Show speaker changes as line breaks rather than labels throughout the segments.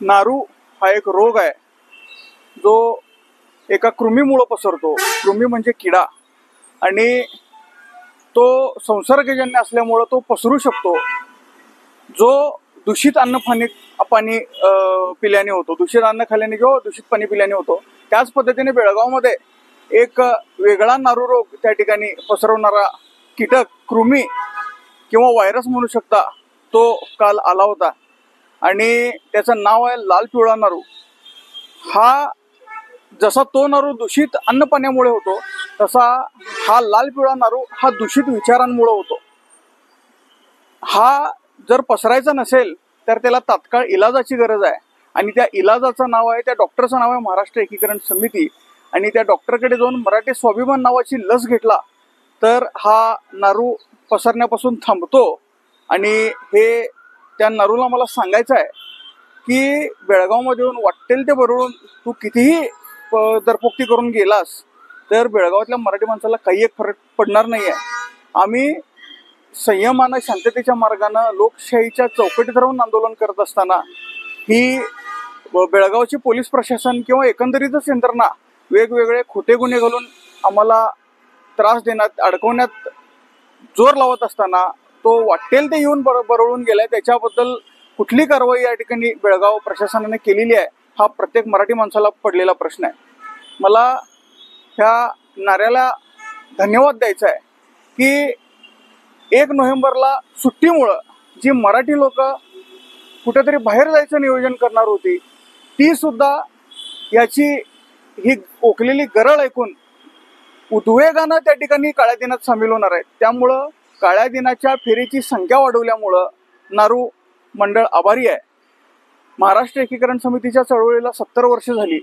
नारू हा एक रोग आहे जो एका कृमीमुळे पसरतो। कृमी म्हणजे किडा, आणि तो संसर्गजन्य असल्यामुळे तो पसरू शकतो। जो दूषित अन्न पाणी पिल्याने होतो, दूषित अन्न खाल्ल्याने किंवा दूषित पाणी पिल्याने होतो। त्याच पद्धतीने बेळगावमध्ये एक वेगळा नारू रोग त्या ठिकाणी पसरवणारा कीटक, कृमी किंवा व्हायरस म्हणू शकता, तो काल आला होता आणि त्याचं नाव आहे लाल पिवळा नारू। हा जसा तो नारू दूषित अन्न पाण्यामुळे होतो, तसा हा लाल पिवळा नारू हा दूषित विचारांमुळे होतो। हा जर पसरायचा नसेल तर त्याला तात्काळ इलाजाची गरज आहे, आणि त्या इलाजाचं नाव आहे, त्या डॉक्टरचं नाव आहे महाराष्ट्र एकीकरण समिती। आणि त्या डॉक्टरकडे जाऊन मराठी स्वाभिमान नावाची लस घेतला तर हा नारू पसरण्यापासून थांबतो। आणि हे त्या नारूला मला सांगायचं आहे की बेळगावमध्ये येऊन वाटेल ते बरोबर तू कितीही दरपोक्ती करून गेलास तर बेळगावातल्या मराठी माणसाला काही एक फरक पडणार नाही आहे। आम्ही संयमानं, शांततेच्या मार्गानं, लोकशाहीच्या चौकटीत राहून आंदोलन करत असताना ही बेळगावची पोलीस प्रशासन किंवा एकंदरीतच यंत्रणा वेगवेगळे खोटे गुन्हे घालून आम्हाला त्रास देण्यात, अडकवण्यात जोर लावत असताना तो वाटेल ते येऊन बरळून गेलाय। त्याच्याबद्दल कुठली कारवाई या ठिकाणी बेळगाव प्रशासनाने केलेली आहे हा प्रत्येक मराठी माणसाला पडलेला प्रश्न आहे। मला ह्या नाऱ्याला धन्यवाद द्यायचा आहे की 1 नोव्हेंबरला सुट्टीमुळं जी मराठी लोक कुठेतरी बाहेर जायचं नियोजन करणार होती, ती सुद्धा याची ही ओकलेली गरळ ऐकून उद्वेगानं त्या ठिकाणी काळ्या दिनात सामील होणार आहेत। त्यामुळं काळ्या दिनाच्या फेरीची संख्या वाढवल्यामुळं नारू मंडळ आभारी आहे। महाराष्ट्र एकीकरण समितीच्या चळवळीला 70 वर्ष झाली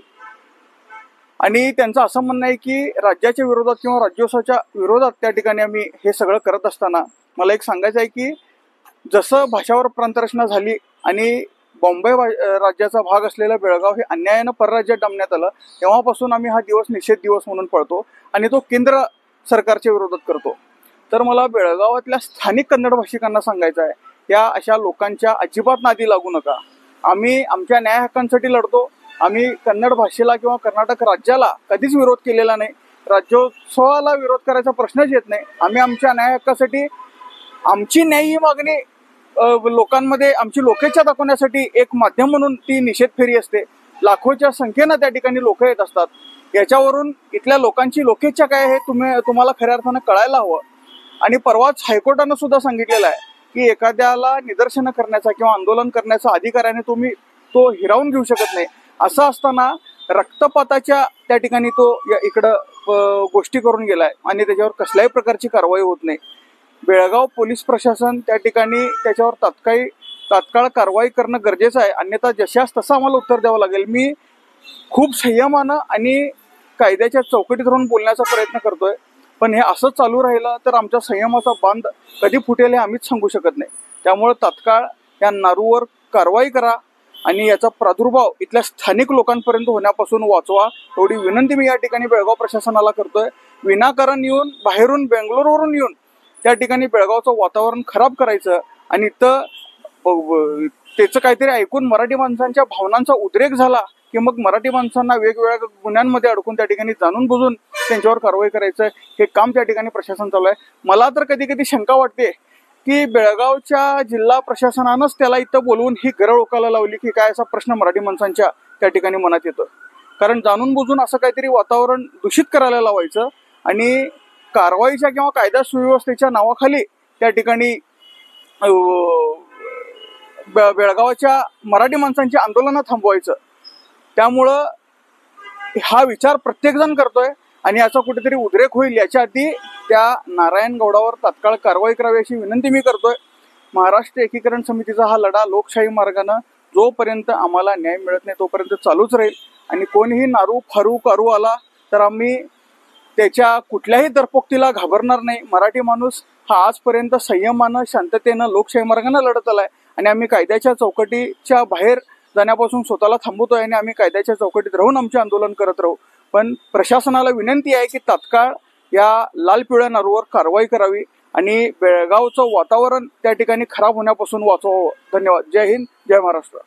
आणि त्यांचं असं म्हणणं आहे की राज्याच्या विरोधात किंवा राज्योत्सवाच्या विरोधात त्या ठिकाणी आम्ही हे सगळं करत असताना मला एक सांगायचं आहे की जसं भाषावर प्रांतरचना झाली आणि बॉम्बे राज्याचा भाग असलेला बेळगाव हे अन्यायानं परराज्यात डांबण्यात आलं, तेव्हापासून आम्ही हा दिवस निषेध दिवस म्हणून पळतो आणि तो केंद्र सरकारच्या विरोधात करतो। तर मला बेळगावातल्या स्थानिक कन्नड भाषिकांना सांगायचं आहे, या अशा लोकांच्या अजिबात नादी लागू नका। आम्ही आमच्या न्याय हक्कांसाठी लढतो। आम्ही कन्नड भाषेला किंवा कर्नाटक राज्याला कधीच विरोध केलेला नाही। राज्योत्सवाला विरोध करायचा प्रश्नच येत नाही। आम्ही आमच्या न्याय हक्कासाठी, आमची न्यायी मागणी लोकांमध्ये आमची लोकेच्छा दाखवण्यासाठी एक माध्यम म्हणून ती निषेध फेरी असते। लाखोच्या संख्येनं त्या ठिकाणी लोक येत असतात। याच्यावरून इथल्या लोकांची लोकेच्छा काय हे तुम्हाला खऱ्या अर्थानं कळायला हवं। आणि परवाच हायकोर्टानं सुद्धा सांगितलेलं आहे की एखाद्याला निदर्शनं करण्याचा किंवा आंदोलन करण्याचा अधिकाराने तुम्ही तो हिरावून घेऊ शकत नाही। असं असताना रक्तपाताच्या त्या ठिकाणी तो इकडं गोष्टी करून गेलाय आणि त्याच्यावर कसल्याही प्रकारची कारवाई होत नाही। बेळगाव पोलीस प्रशासन त्या ठिकाणी त्याच्यावर तात्काळ कारवाई करणं गरजेचं आहे, अन्यथा जशास तसं आम्हाला उत्तर द्यावं लागेल। मी खूप संयमानं आणि कायद्याच्या चौकटीत राहून बोलण्याचा प्रयत्न करतोय, पण हे असं चालू राहिलं तर आमच्या संयमाचा बांध कधी फुटेल हे आम्हीच सांगू शकत नाही। त्यामुळे तात्काळ या नारूवर कारवाई करा आणि याचा प्रादुर्भाव इथल्या स्थानिक लोकांपर्यंत होण्यापासून वाचवा, एवढी विनंती मी या ठिकाणी बेळगाव प्रशासनाला करतोय। विनाकारण येऊन, बाहेरून बेंगलोरवरून येऊन त्या ठिकाणी बेळगावचं वातावरण खराब करायचं आणि त्याचं काहीतरी ऐकून मराठी माणसांच्या भावनांचा उद्रेक झाला की मग मराठी माणसांना वेगवेगळ्या गुन्ह्यांमध्ये अडकून त्या ठिकाणी जाणून बुजून त्यांच्यावर कारवाई करायचं हे काम त्या ठिकाणी प्रशासन चालू आहे। मला तर कधी कधी शंका वाटते की बेळगावच्या जिल्हा प्रशासनानंच त्याला इथं बोलवून ही गरळ ओकायला लावली की काय, असा प्रश्न मराठी माणसांच्या त्या ठिकाणी मनात येतो। कारण जाणून बुजून असं काहीतरी वातावरण दूषित करायला लावायचं आणि कारवाईच्या किंवा कायदा सुव्यवस्थेच्या नावाखाली त्या ठिकाणी बेळगावाच्या मराठी माणसांची आंदोलनं थांबवायचं। त्यामुळं हा विचार प्रत्येकजण करतोय आणि याचा कुठेतरी उद्रेक होईल याच्या आधी त्या नारायण गौडावर तात्काळ कारवाई करावी अशी विनंती मी करतोय। महाराष्ट्र एकीकरण समितीचा हा लढा लोकशाही मार्गानं जोपर्यंत आम्हाला न्याय मिळत नाही तोपर्यंत चालूच राहील। आणि कोणीही नारू कारू आला तर आम्ही त्याच्या कुठल्याही दरपोक्तीला घाबरणार नाही। मराठी माणूस हा आजपर्यंत संयमानं, शांततेनं, लोकशाही मार्गानं लढत आलाय आणि आम्ही कायद्याच्या चौकटीच्या बाहेर जाण्यापासून स्वतःला थांबवतोय आणि आम्ही कायद्याच्या चौकटीत राहून आमचे आंदोलन करत राहू। पण प्रशासनाला विनंती आहे की तात्काळ या लाल पिवळ्या नारूवर कारवाई करावी आणि बेळगावचं वातावरण त्या ठिकाणी खराब होण्यापासून वाचवावं। धन्यवाद। जय हिंद, जय महाराष्ट्र।